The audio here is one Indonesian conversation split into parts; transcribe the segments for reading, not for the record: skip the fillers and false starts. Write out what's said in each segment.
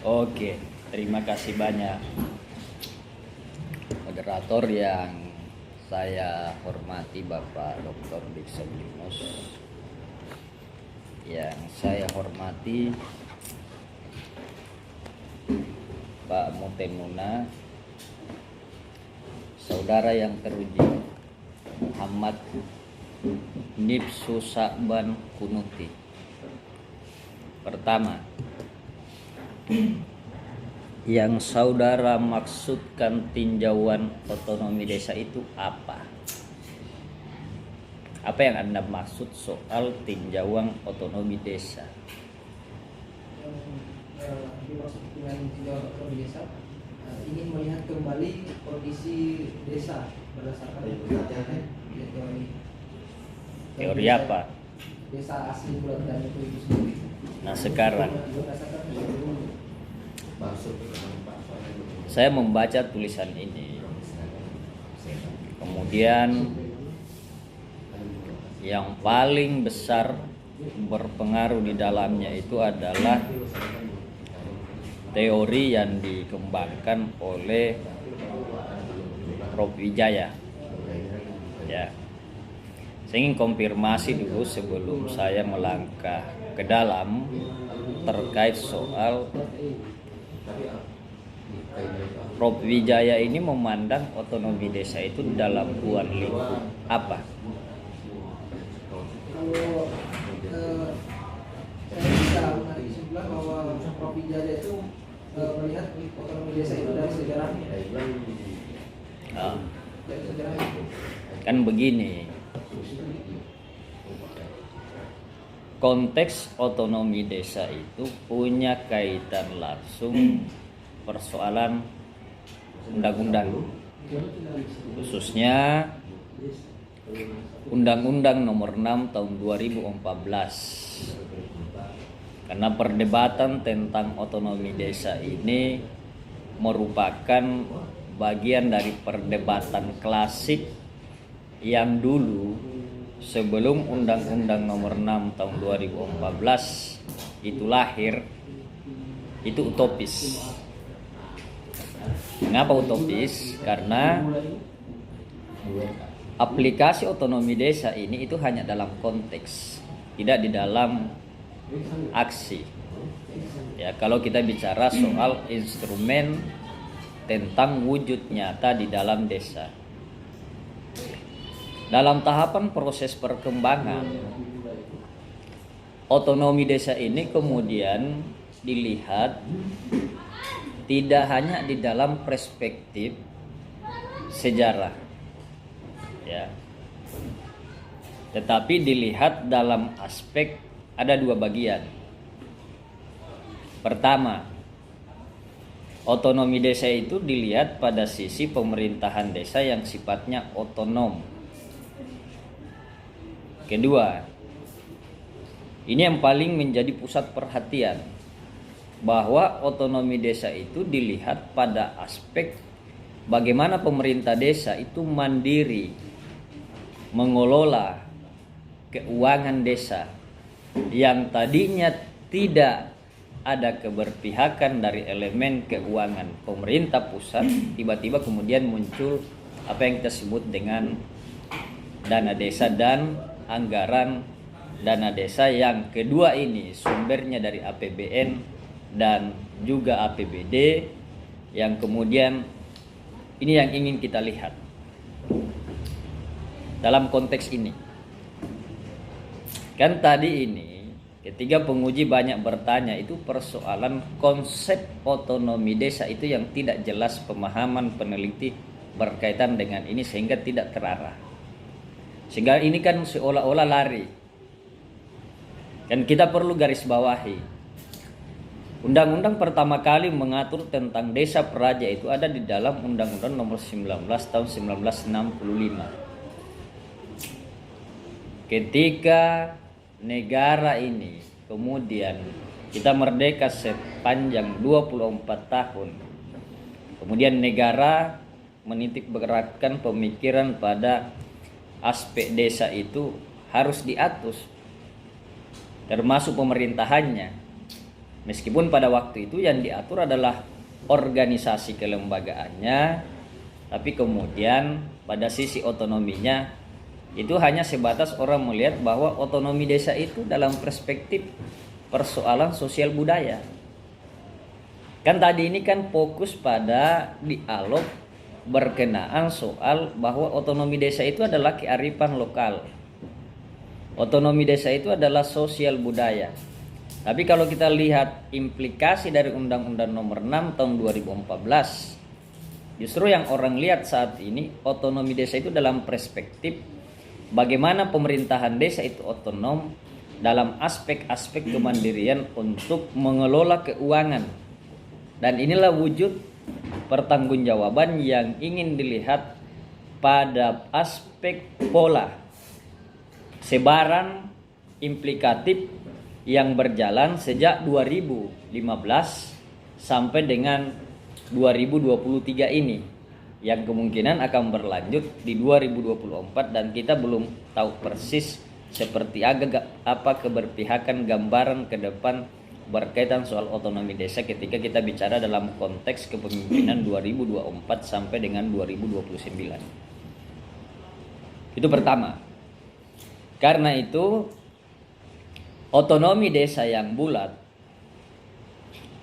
Oke, terima kasih banyak moderator yang saya hormati, Bapak Dr. Dixoblimus, yang saya hormati Pak Mutemuna, saudara yang teruji Muhammad Nipsu Sa'ban Kunuti. Pertama, yang saudara maksudkan tinjauan otonomi desa itu apa? Apa yang Anda maksud soal tinjauan otonomi desa? Dimaksud dengan tinjauan otonomi desa, ingin melihat kembali kondisi desa berdasarkan Teori apa? Desa asli Bulat dan itu sendiri. Nah, sekarang Berdasarkan saya membaca tulisan ini, kemudian yang paling besar berpengaruh di dalamnya itu adalah teori yang dikembangkan oleh Prof. Wijaya. Ya, saya ingin konfirmasi dulu sebelum saya melangkah ke dalam terkait soal Prof. Wijaya ini memandang otonomi desa itu dalam ruang lingkup apa? kalau saya bisa menarik kesimpulan bahwa Prof. Wijaya itu melihat otonomi desa itu dari sejarahnya. Nah, Dari sejarahnya. kan begini, konteks otonomi desa itu punya kaitan langsung persoalan undang-undang, khususnya Undang-Undang Nomor 6 Tahun 2014. Karena perdebatan tentang otonomi desa ini merupakan bagian dari perdebatan klasik yang dulu sebelum Undang-Undang Nomor 6 Tahun 2014 itu lahir, itu utopis. Mengapa utopis? Karena aplikasi otonomi desa ini itu hanya dalam konteks, tidak di dalam aksi. Ya, kalau kita bicara soal instrumen tentang wujud nyata di dalam desa. Dalam tahapan proses perkembangan, otonomi desa ini kemudian dilihat tidak hanya di dalam perspektif sejarah, ya, tetapi dilihat dalam aspek ada dua bagian. Pertama, otonomi desa itu dilihat pada sisi pemerintahan desa yang sifatnya otonom. Kedua, ini yang paling menjadi pusat perhatian, bahwa otonomi desa itu dilihat pada aspek bagaimana pemerintah desa itu mandiri mengelola keuangan desa yang tadinya tidak ada keberpihakan dari elemen keuangan pemerintah pusat, tiba-tiba kemudian muncul apa yang kita sebut dengan dana desa dan anggaran dana desa yang kedua ini sumbernya dari APBN dan juga APBD, yang kemudian ini yang ingin kita lihat dalam konteks ini. Kan tadi ini ketika penguji banyak bertanya, itu persoalan konsep otonomi desa itu yang tidak jelas pemahaman peneliti berkaitan dengan ini sehingga tidak terarah. Sehingga ini kan seolah-olah lari. Dan kita perlu garis bawahi, Undang-undang pertama kali mengatur tentang desa praja itu ada di dalam Undang-Undang Nomor 19 Tahun 1965. Ketika negara ini kemudian kita merdeka sepanjang 24 tahun, kemudian negara menitik beratkan pemikiran pada aspek desa itu harus diatur, termasuk pemerintahannya. Meskipun pada waktu itu yang diatur adalah organisasi kelembagaannya, tapi kemudian pada sisi otonominya itu hanya sebatas orang melihat bahwa otonomi desa itu dalam perspektif persoalan sosial budaya. Kan tadi ini kan fokus pada dialog berkenaan soal bahwa otonomi desa itu adalah kearifan lokal. Otonomi desa itu adalah sosial budaya. Tapi kalau kita lihat implikasi dari Undang-Undang Nomor 6 tahun 2014, justru yang orang lihat saat ini otonomi desa itu dalam perspektif bagaimana pemerintahan desa itu otonom dalam aspek-aspek kemandirian untuk mengelola keuangan. Dan inilah wujud pertanggungjawaban yang ingin dilihat pada aspek pola sebaran implikatif yang berjalan sejak 2015 sampai dengan 2023 ini, yang kemungkinan akan berlanjut di 2024, dan kita belum tahu persis seperti apa keberpihakan gambaran ke depan berkaitan soal otonomi desa ketika kita bicara dalam konteks kepemimpinan 2024 sampai dengan 2029. Itu pertama. Karena itu otonomi desa yang bulat,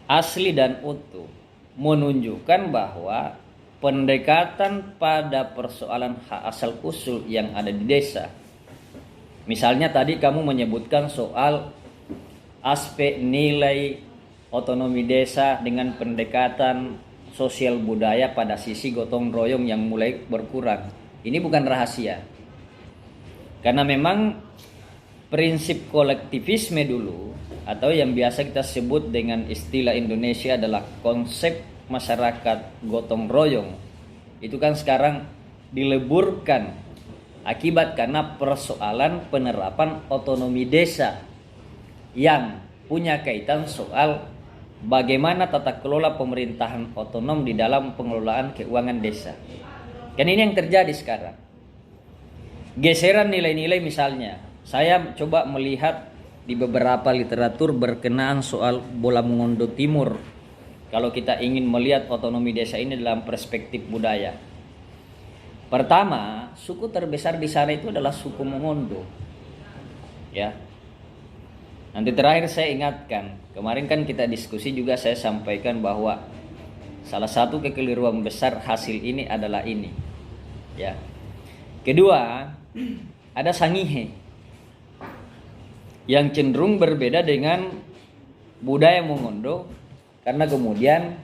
asli dan utuh menunjukkan bahwa pendekatan pada persoalan hak asal usul yang ada di desa. Misalnya tadi kamu menyebutkan soal aspek nilai otonomi desa dengan pendekatan sosial budaya pada sisi gotong royong yang mulai berkurang. Ini bukan rahasia. Karena memang prinsip kolektivisme dulu, atau yang biasa kita sebut dengan istilah Indonesia adalah konsep masyarakat gotong royong, itu kan sekarang dileburkan akibat karena persoalan penerapan otonomi desa yang punya kaitan soal bagaimana tata kelola pemerintahan otonom di dalam pengelolaan keuangan desa. Kan ini yang terjadi sekarang. Geseran nilai-nilai, misalnya saya coba melihat di beberapa literatur berkenaan soal Bola Mongondo Timur. Kalau kita ingin melihat otonomi desa ini dalam perspektif budaya. Pertama, suku terbesar di sana itu adalah suku Mongondo. Ya. Nanti terakhir saya ingatkan, kemarin kan kita diskusi juga saya sampaikan bahwa salah satu kekeliruan besar hasil ini adalah ini. Ya. Kedua, ada Sangihe yang cenderung berbeda dengan budaya Mongondo karena kemudian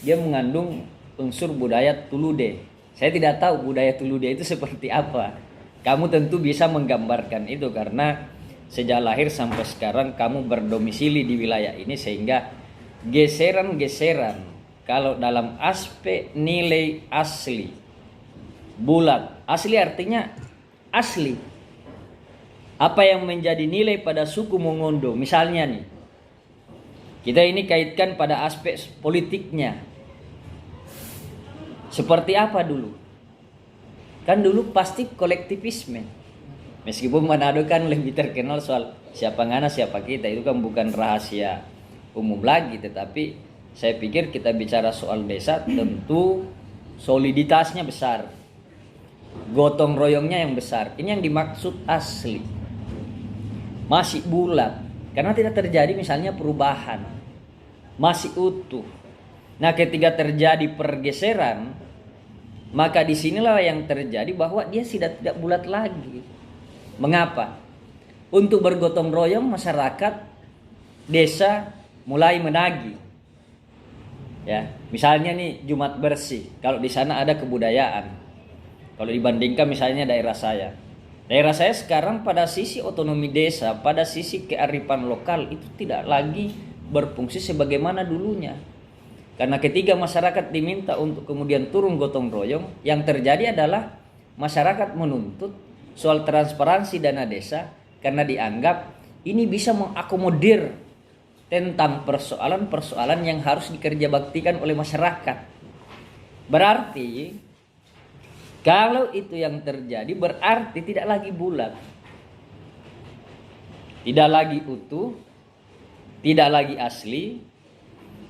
dia mengandung unsur budaya Tulude. Saya tidak tahu budaya Tulude itu seperti apa. Kamu tentu bisa menggambarkan itu karena sejak lahir sampai sekarang kamu berdomisili di wilayah ini, sehingga geseran-geseran kalau dalam aspek nilai asli bulat, asli artinya asli. Apa yang menjadi nilai pada suku Mongondo, misalnya nih, kita ini kaitkan pada aspek politiknya. Seperti apa dulu? Kan dulu pasti kolektivisme. Meskipun Manado kan lebih terkenal soal siapa ngana siapa kita, itu kan bukan rahasia umum lagi. Tetapi saya pikir kita bicara soal desa tentu soliditasnya besar, gotong royongnya yang besar. Ini yang dimaksud asli. Masih bulat, karena tidak terjadi misalnya perubahan, masih utuh. Nah, ketika terjadi pergeseran, maka disinilah yang terjadi bahwa dia sudah tidak bulat lagi. Mengapa? Untuk bergotong royong masyarakat desa mulai menagih. Ya, misalnya nih Jumat bersih, kalau di sana ada kebudayaan. Kalau dibandingkan misalnya daerah saya. Daerah saya sekarang pada sisi otonomi desa, pada sisi kearifan lokal itu tidak lagi berfungsi sebagaimana dulunya. Karena ketika masyarakat diminta untuk kemudian turun gotong royong, yang terjadi adalah masyarakat menuntut soal transparansi dana desa karena dianggap ini bisa mengakomodir tentang persoalan-persoalan yang harus dikerjabaktikan oleh masyarakat. Berarti kalau itu yang terjadi berarti tidak lagi bulat, tidak lagi utuh, tidak lagi asli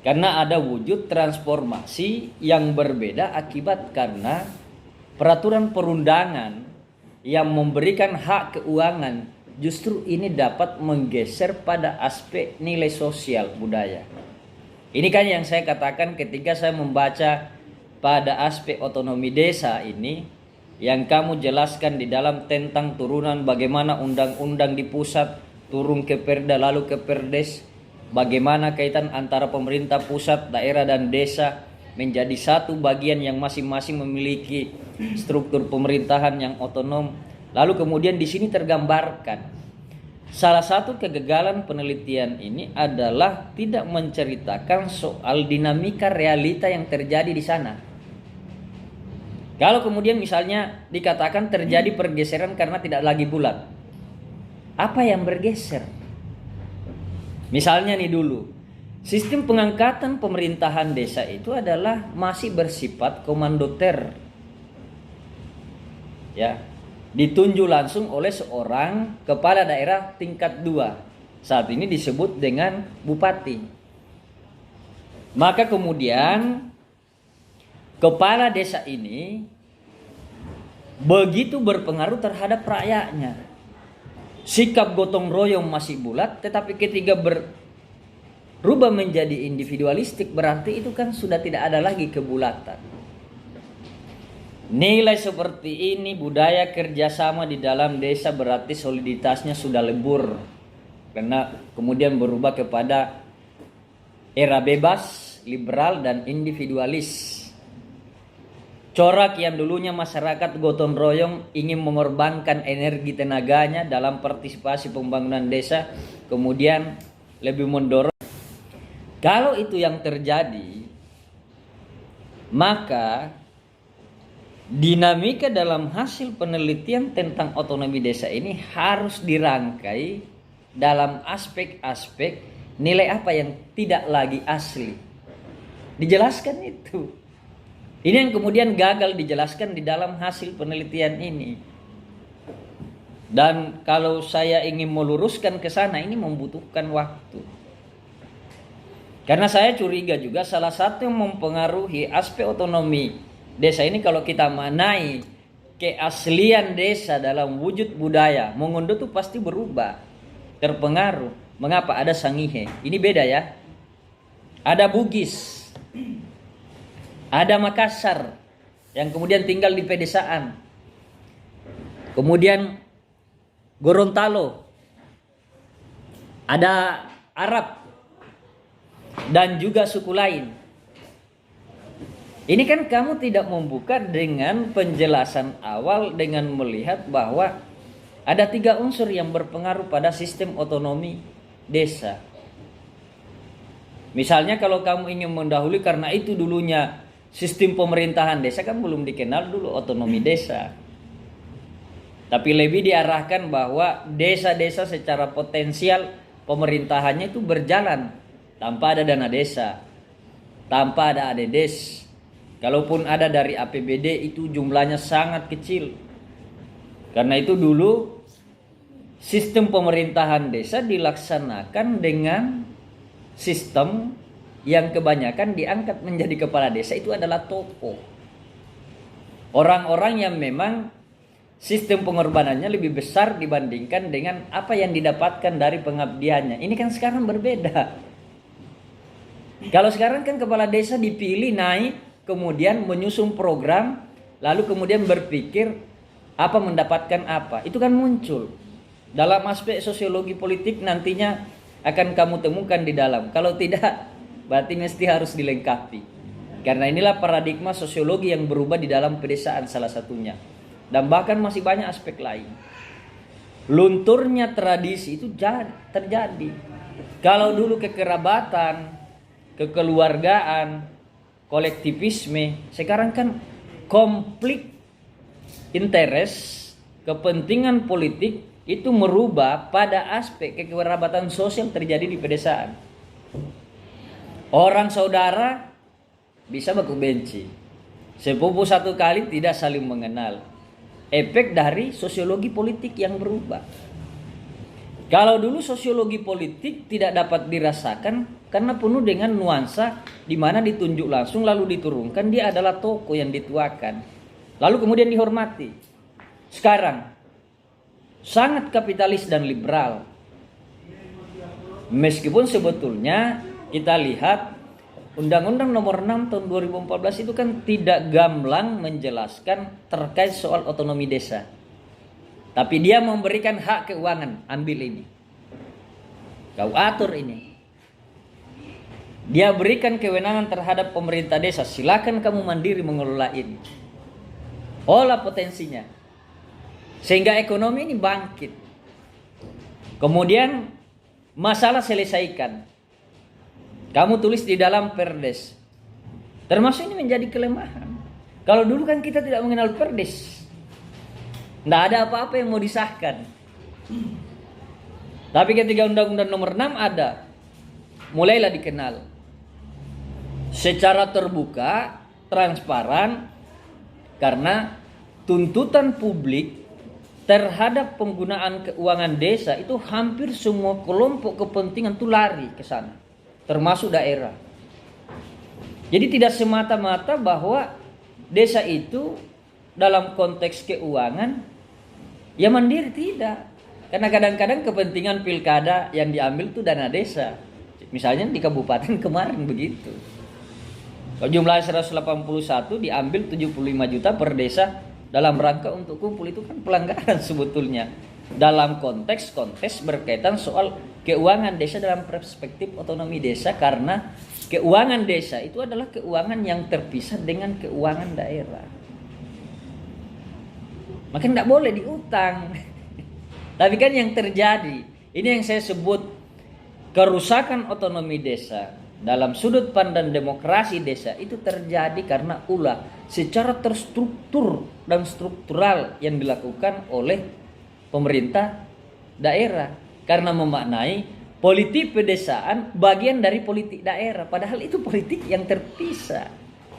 karena ada wujud transformasi yang berbeda akibat karena peraturan perundangan yang memberikan hak keuangan justru ini dapat menggeser pada aspek nilai sosial budaya. Ini kan yang saya katakan ketika saya membaca pada aspek otonomi desa ini yang kamu jelaskan di dalam tentang turunan bagaimana undang-undang di pusat turun ke Perda lalu ke Perdes, bagaimana kaitan antara pemerintah pusat, daerah dan desa menjadi satu bagian yang masing-masing memiliki struktur pemerintahan yang otonom. Lalu kemudian di sini tergambarkan salah satu kegagalan penelitian ini adalah tidak menceritakan soal dinamika realita yang terjadi di sana. Kalau kemudian misalnya dikatakan terjadi pergeseran karena tidak lagi bulat, apa yang bergeser? Misalnya nih dulu, sistem pengangkatan pemerintahan desa itu adalah masih bersifat komandoter. Ya, ditunjuk langsung oleh seorang kepala daerah tingkat 2. Saat ini disebut dengan bupati. Maka kemudian kepala desa ini begitu berpengaruh terhadap rakyatnya. Sikap gotong royong masih bulat, tetapi ketika berubah menjadi individualistik berarti itu kan sudah tidak ada lagi kebulatan. Nilai seperti ini, budaya kerjasama di dalam desa berarti soliditasnya sudah lebur. Karena kemudian berubah kepada era bebas, liberal dan individualis. Corak yang dulunya masyarakat gotong royong ingin mengorbankan energi tenaganya dalam partisipasi pembangunan desa, kemudian lebih mendorong. Kalau itu yang terjadi, maka dinamika dalam hasil penelitian tentang otonomi desa ini harus dirangkai dalam aspek-aspek nilai apa yang tidak lagi asli. Dijelaskan itu. Ini yang kemudian gagal dijelaskan di dalam hasil penelitian ini. Dan kalau saya ingin meluruskan ke sana ini membutuhkan waktu. Karena saya curiga juga salah satu yang mempengaruhi aspek otonomi desa ini kalau kita manai keaslian desa dalam wujud budaya, Mongondo itu pasti berubah, terpengaruh. Mengapa? Ada Sangihe. Ini beda ya. Ada Bugis. Ada Makassar yang kemudian tinggal di pedesaan. Kemudian Gorontalo. Ada Arab dan juga suku lain. Ini kan kamu tidak membuka dengan penjelasan awal dengan melihat bahwa ada 3 unsur yang berpengaruh pada sistem otonomi desa. Misalnya kalau kamu ingin mendahului karena itu dulunya sistem pemerintahan desa kan belum dikenal dulu otonomi desa. Tapi lebih diarahkan bahwa desa-desa secara potensial pemerintahannya itu berjalan tanpa ada dana desa, tanpa ada ADDes. Kalaupun ada dari APBD itu jumlahnya sangat kecil. Karena itu dulu sistem pemerintahan desa dilaksanakan dengan sistem yang kebanyakan diangkat menjadi kepala desa itu adalah tokoh. Orang-orang yang memang sistem pengorbanannya lebih besar dibandingkan dengan apa yang didapatkan dari pengabdiannya. Ini kan sekarang berbeda. Kalau sekarang kan kepala desa dipilih naik, kemudian menyusun program, lalu kemudian berpikir apa mendapatkan apa. Itu kan muncul. Dalam aspek sosiologi politik nantinya akan kamu temukan di dalam. Kalau tidak, berarti mesti harus dilengkapi. Karena inilah paradigma sosiologi yang berubah di dalam pedesaan salah satunya. Dan bahkan masih banyak aspek lain. Lunturnya tradisi itu terjadi. Kalau dulu kekerabatan, kekeluargaan, kolektivisme, sekarang kan konflik interest, kepentingan politik itu merubah pada aspek kekerabatan sosial terjadi di pedesaan. Orang saudara bisa baku benci, sepupu satu kali tidak saling mengenal. Efek dari sosiologi politik yang berubah. Kalau dulu sosiologi politik tidak dapat dirasakan karena penuh dengan nuansa di mana ditunjuk langsung lalu diturunkan, dia adalah tokoh yang dituakan. Lalu kemudian dihormati. Sekarang sangat kapitalis dan liberal. Meskipun sebetulnya kita lihat Undang-Undang Nomor 6 tahun 2014 itu kan tidak gamblang menjelaskan terkait soal otonomi desa. Tapi dia memberikan hak keuangan, ambil ini. Kau atur ini. Dia berikan kewenangan terhadap pemerintah desa, silakan kamu mandiri mengelola ini. Olah potensinya. Sehingga ekonomi ini bangkit. Kemudian masalah selesaikan. Kamu tulis di dalam Perdes. Termasuk ini menjadi kelemahan. Kalau dulu kan kita tidak mengenal Perdes. Tidak ada apa-apa yang mau disahkan. Tapi ketika Undang-Undang Nomor 6 ada, mulailah dikenal. Secara terbuka, transparan, karena tuntutan publik terhadap penggunaan keuangan desa itu hampir semua kelompok kepentingan itu lari ke sana, termasuk daerah. Jadi tidak semata-mata bahwa desa itu dalam konteks keuangan ya mandiri, tidak. Karena kadang-kadang kepentingan pilkada yang diambil itu dana desa. Misalnya di kabupaten kemarin begitu. Kalau jumlahnya 181 diambil 75 juta per desa dalam rangka untuk kumpul, itu kan pelanggaran sebetulnya. Dalam konteks berkaitan soal keuangan desa dalam perspektif otonomi desa, karena keuangan desa itu adalah keuangan yang terpisah dengan keuangan daerah. Maka tidak boleh diutang. Tapi kan yang terjadi, ini yang saya sebut kerusakan otonomi desa dalam sudut pandang demokrasi desa itu terjadi karena ulah secara terstruktur dan struktural yang dilakukan oleh pemerintah daerah, karena memaknai politik pedesaan bagian dari politik daerah, padahal itu politik yang terpisah.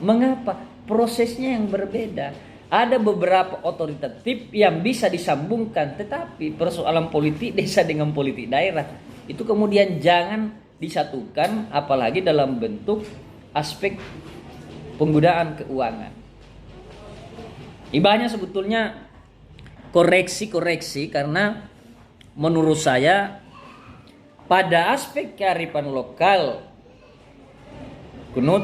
Mengapa? Prosesnya yang berbeda. Ada beberapa otoritatif yang bisa disambungkan, tetapi persoalan politik desa dengan politik daerah itu kemudian jangan disatukan, apalagi dalam bentuk aspek penggunaan keuangan. Banyak sebetulnya koreksi karena menurut saya pada aspek kearifan lokal, Kunut,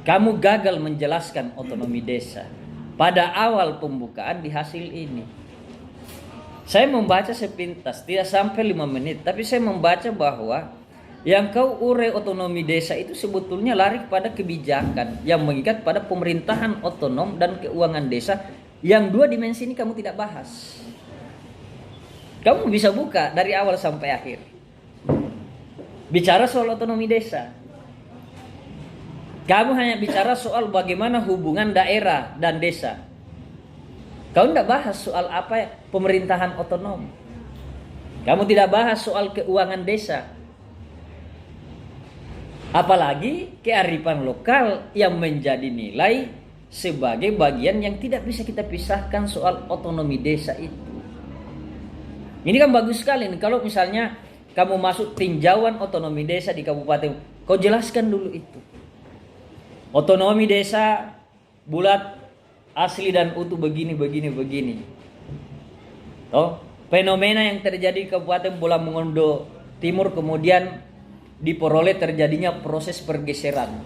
kamu gagal menjelaskan otonomi desa pada awal pembukaan di hasil ini. Saya membaca sepintas, tidak sampai 5 menit, tapi saya membaca bahwa yang kau urai otonomi desa itu sebetulnya lari pada kebijakan yang mengikat pada pemerintahan otonom dan keuangan desa, yang 2 dimensi ini kamu tidak bahas. Kamu bisa buka dari awal sampai akhir, bicara soal otonomi desa. Kamu hanya bicara soal bagaimana hubungan daerah dan desa. Kamu tidak bahas soal apa pemerintahan otonom. Kamu tidak bahas soal keuangan desa. Apalagi kearifan lokal yang menjadi nilai sebagai bagian yang tidak bisa kita pisahkan soal otonomi desa itu. Ini kan bagus sekali nih, kalau misalnya kamu masuk tinjauan otonomi desa di kabupaten, kau jelaskan dulu itu. Otonomi desa bulat, asli dan utuh begini. Fenomena yang terjadi di Kabupaten Bola Mongondo Timur kemudian diperoleh terjadinya proses pergeseran.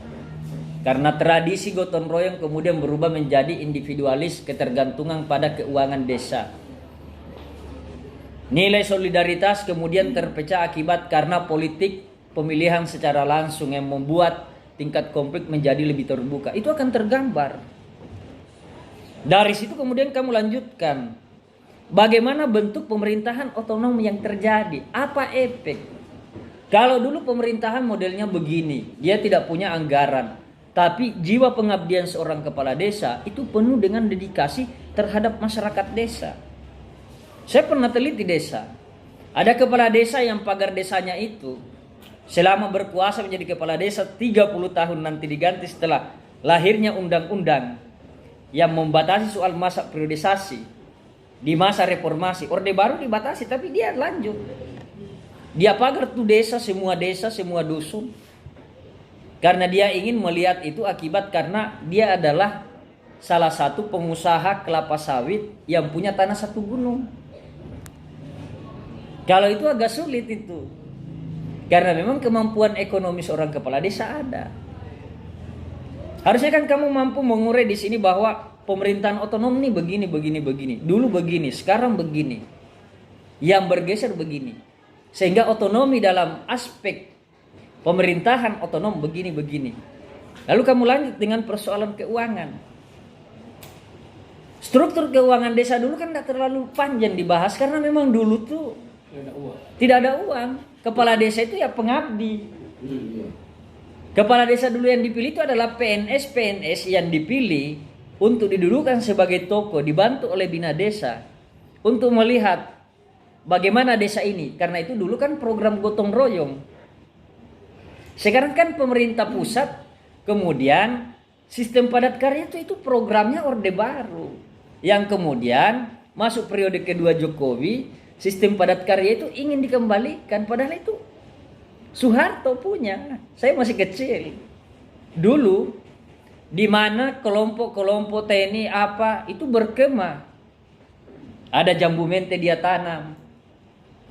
Karena tradisi gotong royong kemudian berubah menjadi individualis, ketergantungan pada keuangan desa. Nilai solidaritas kemudian terpecah akibat karena politik pemilihan secara langsung yang membuat tingkat konflik menjadi lebih terbuka. Itu akan tergambar. Dari situ kemudian kamu lanjutkan. Bagaimana bentuk pemerintahan otonom yang terjadi? Apa efek? Kalau dulu pemerintahan modelnya begini, dia tidak punya anggaran, tapi jiwa pengabdian seorang kepala desa itu penuh dengan dedikasi terhadap masyarakat desa. Saya pernah teliti desa. Ada kepala desa yang pagar desanya itu selama berkuasa menjadi kepala desa 30 tahun, nanti diganti setelah lahirnya undang-undang yang membatasi soal masa periodisasi di masa reformasi. Orde Baru dibatasi tapi dia lanjut. Dia pagar tuh desa, semua dusun. Karena dia ingin melihat itu akibat karena dia adalah salah satu pengusaha kelapa sawit yang punya tanah satu gunung. Kalau itu agak sulit itu. Karena memang kemampuan ekonomi seorang kepala desa ada. Harusnya kan kamu mampu mengurai di sini bahwa pemerintahan otonom nih begini. Dulu begini, sekarang begini. Yang bergeser begini. Sehingga otonomi dalam aspek pemerintahan otonom begini. Lalu kamu lanjut dengan persoalan keuangan. Struktur keuangan desa dulu kan tidak terlalu panjang dibahas karena memang dulu tuh tidak ada uang. Kepala desa itu ya pengabdi. Kepala desa dulu yang dipilih itu adalah PNS yang dipilih untuk didudukan sebagai tokoh, dibantu oleh bina desa untuk melihat bagaimana desa ini. Karena itu dulu kan program gotong royong. Sekarang kan pemerintah pusat, kemudian sistem padat karya itu programnya Orde Baru. Yang kemudian masuk periode kedua Jokowi, sistem padat karya itu ingin dikembalikan. Padahal itu Soeharto punya. Saya masih kecil. Dulu di mana kelompok-kelompok TNI apa itu berkemah. Ada jambu mente dia tanam.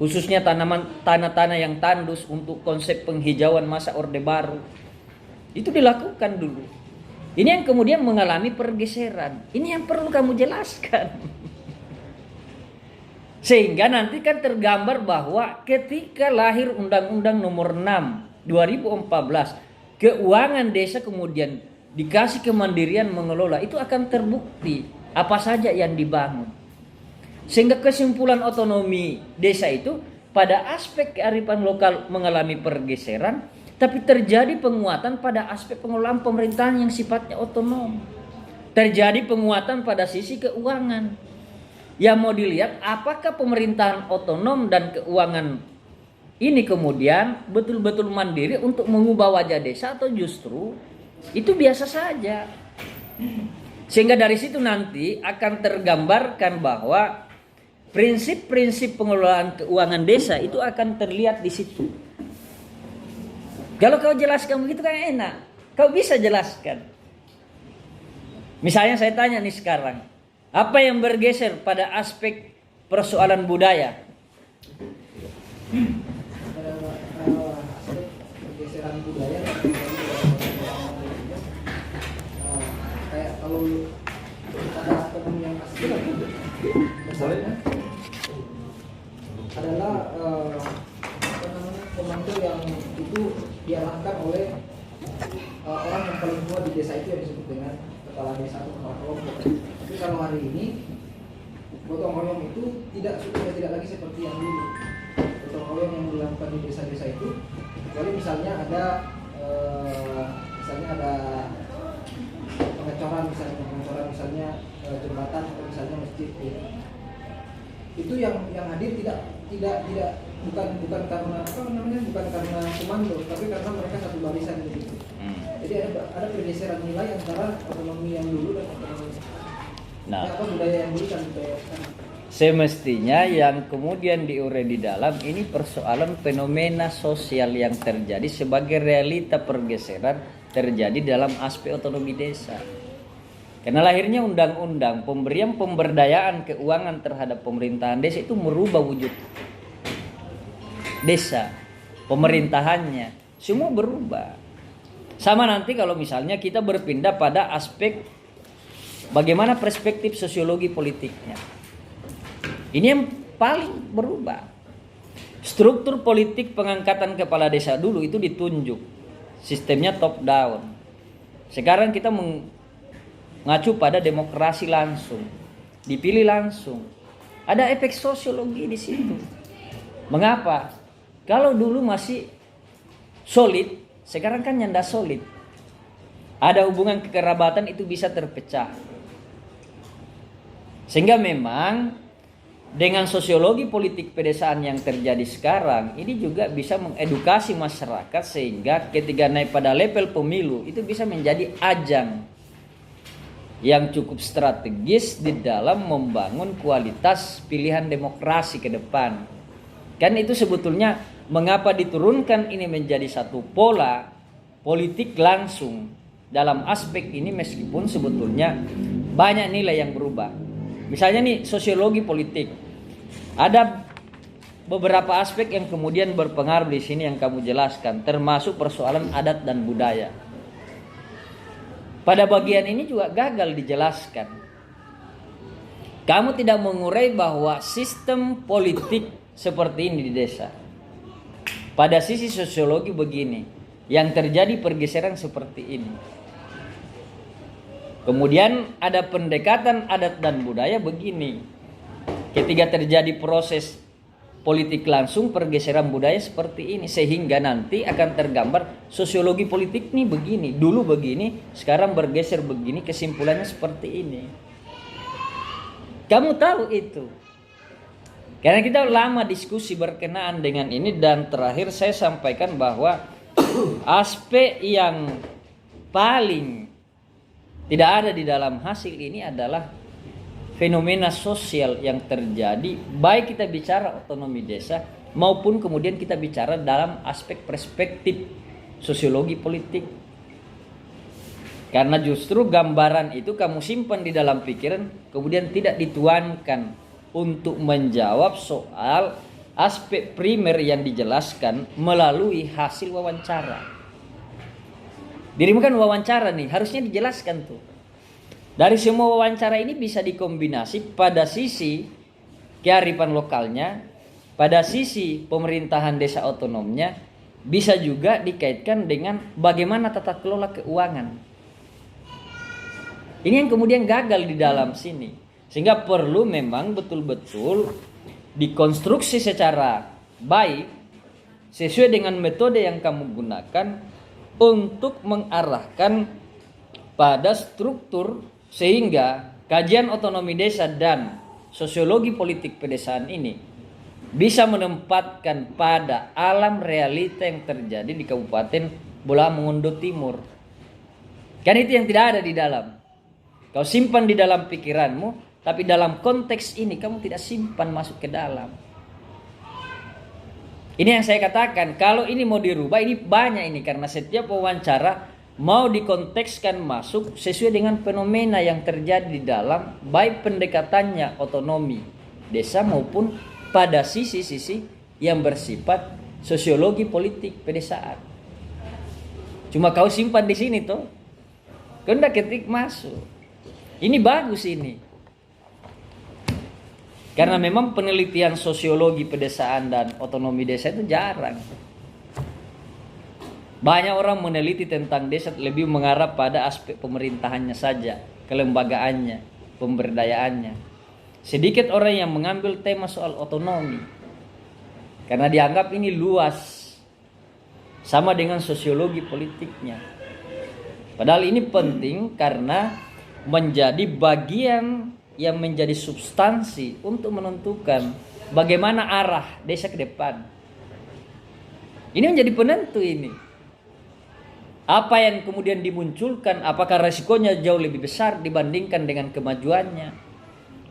Khususnya tanah-tanah yang tandus untuk konsep penghijauan masa Orde Baru. Itu dilakukan dulu. Ini yang kemudian mengalami pergeseran. Ini yang perlu kamu jelaskan. Sehingga nanti kan tergambar bahwa ketika lahir Undang-Undang Nomor 6 2014, keuangan desa kemudian dikasih kemandirian mengelola, itu akan terbukti apa saja yang dibangun. Sehingga kesimpulan otonomi desa itu pada aspek kearifan lokal mengalami pergeseran, tapi terjadi penguatan pada aspek pengelolaan pemerintahan yang sifatnya otonom. Terjadi penguatan pada sisi keuangan. Yang mau dilihat apakah pemerintahan otonom dan keuangan ini kemudian betul-betul mandiri untuk mengubah wajah desa atau justru itu biasa saja. Sehingga dari situ nanti akan tergambarkan bahwa prinsip-prinsip pengelolaan keuangan desa itu akan terlihat di situ. Kalau kau jelaskan begitu kan enak. Kau bisa jelaskan. Misalnya saya tanya nih sekarang, apa yang bergeser pada aspek persoalan budaya? Aspek pergeseran budaya kayak kalau ada otonomi yang asli misalnya adalah komando yang itu diarahkan oleh orang yang paling tua di desa itu yang disebut dengan kepala desa atau kepala kelompok. Tapi kalau hari ini gotong royong itu tidak lagi seperti yang dulu. Gotong royong yang dilakukan di desa-desa itu, kecuali misalnya ada pengecoran misalnya jembatan atau misalnya masjid gitu. Itu yang hadir bukan karena bukan karena komando, tapi karena mereka satu barisan gitu. Jadi ada pergeseran nilai antara otonomi yang dulu dan otonomi budaya yang dulu kan. Semestinya yang kemudian diurai di dalam ini persoalan fenomena sosial yang terjadi sebagai realita pergeseran terjadi dalam aspek otonomi desa. Karena lahirnya undang-undang pemberian pemberdayaan keuangan terhadap pemerintahan desa itu merubah wujud desa, pemerintahannya, semua berubah. Sama nanti kalau misalnya kita berpindah pada aspek bagaimana perspektif sosiologi politiknya. Ini yang paling berubah. Struktur politik pengangkatan kepala desa dulu itu ditunjuk. Sistemnya top down. Sekarang kita mengacu pada demokrasi langsung. Dipilih langsung. Ada efek sosiologi di situ. Mengapa? Kalau dulu masih solid, sekarang kan nyanda solid. Ada hubungan kekerabatan itu bisa terpecah. Sehingga memang dengan sosiologi politik pedesaan yang terjadi sekarang ini juga bisa mengedukasi masyarakat sehingga ketika naik pada level pemilu itu bisa menjadi ajang yang cukup strategis di dalam membangun kualitas pilihan demokrasi ke depan. Kan itu sebetulnya mengapa diturunkan ini menjadi satu pola politik langsung dalam aspek ini, meskipun sebetulnya banyak nilai yang berubah. Misalnya nih, sosiologi politik, ada beberapa aspek yang kemudian berpengaruh di sini yang kamu jelaskan, termasuk persoalan adat dan budaya. Pada bagian ini juga gagal dijelaskan. Kamu tidak mengurai bahwa sistem politik seperti ini di desa. Pada sisi sosiologi begini, yang terjadi pergeseran seperti ini. Kemudian ada pendekatan adat dan budaya begini. Ketika terjadi proses politik langsung, pergeseran budaya seperti ini, sehingga nanti akan tergambar sosiologi politik nih begini, dulu begini, sekarang bergeser begini, kesimpulannya seperti ini. Kamu tahu itu, karena kita lama diskusi berkenaan dengan ini, dan terakhir saya sampaikan bahwa aspek yang paling tidak ada di dalam hasil ini adalah fenomena sosial yang terjadi, baik kita bicara otonomi desa maupun kemudian kita bicara dalam aspek perspektif sosiologi politik. Karena justru gambaran itu kamu simpan di dalam pikiran, kemudian tidak dituankan untuk menjawab soal aspek primer yang dijelaskan melalui hasil wawancara. Dirimu kan wawancara nih, harusnya dijelaskan tuh. Dari semua wawancara ini bisa dikombinasi pada sisi kearifan lokalnya, pada sisi pemerintahan desa otonomnya, bisa juga dikaitkan dengan bagaimana tata kelola keuangan. Ini yang kemudian gagal di dalam sini. Sehingga perlu memang betul-betul dikonstruksi secara baik sesuai dengan metode yang kamu gunakan untuk mengarahkan pada struktur, sehingga kajian otonomi desa dan sosiologi politik pedesaan ini bisa menempatkan pada alam realita yang terjadi di Kabupaten Bola Mongondo Timur. Kan itu yang tidak ada di dalam. Kau simpan di dalam pikiranmu, tapi dalam konteks ini kamu tidak simpan masuk ke dalam. Ini yang saya katakan, kalau ini mau dirubah, ini banyak ini, karena setiap wawancara mau dikontekskan masuk sesuai dengan fenomena yang terjadi di dalam, baik pendekatannya otonomi desa maupun pada sisi-sisi yang bersifat sosiologi politik pedesaan. Cuma kau simpan di sini tuh, kau ndak ketik masuk. Ini bagus ini. Karena memang penelitian sosiologi pedesaan dan otonomi desa itu jarang. Banyak orang meneliti tentang desa lebih mengarah pada aspek pemerintahannya saja, kelembagaannya, pemberdayaannya. Sedikit orang yang mengambil tema soal otonomi, karena dianggap ini luas, sama dengan sosiologi politiknya. Padahal ini penting karena menjadi bagian yang menjadi substansi untuk menentukan bagaimana arah desa ke depan. Ini menjadi penentu ini. Apa yang kemudian dimunculkan, apakah resikonya jauh lebih besar dibandingkan dengan kemajuannya?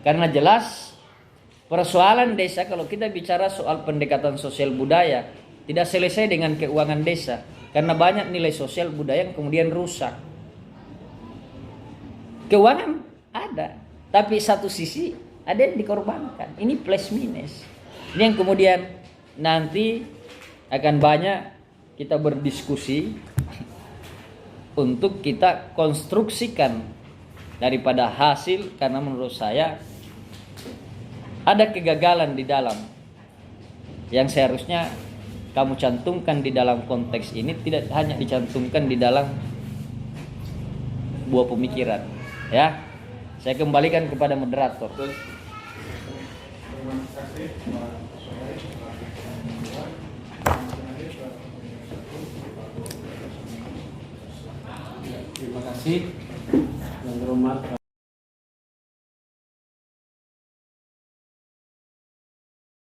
Karena jelas persoalan desa, kalau kita bicara soal pendekatan sosial budaya, tidak selesai dengan keuangan desa. Karena banyak nilai sosial budaya yang kemudian rusak. Keuangan ada, tapi satu sisi ada yang dikorbankan. Ini plus minus. Ini yang kemudian nanti akan banyak kita berdiskusi untuk kita konstruksikan daripada hasil, karena menurut saya ada kegagalan di dalam yang seharusnya kamu cantumkan di dalam konteks ini, tidak hanya dicantumkan di dalam buah pemikiran. Ya, saya kembalikan kepada moderator. Terima kasih.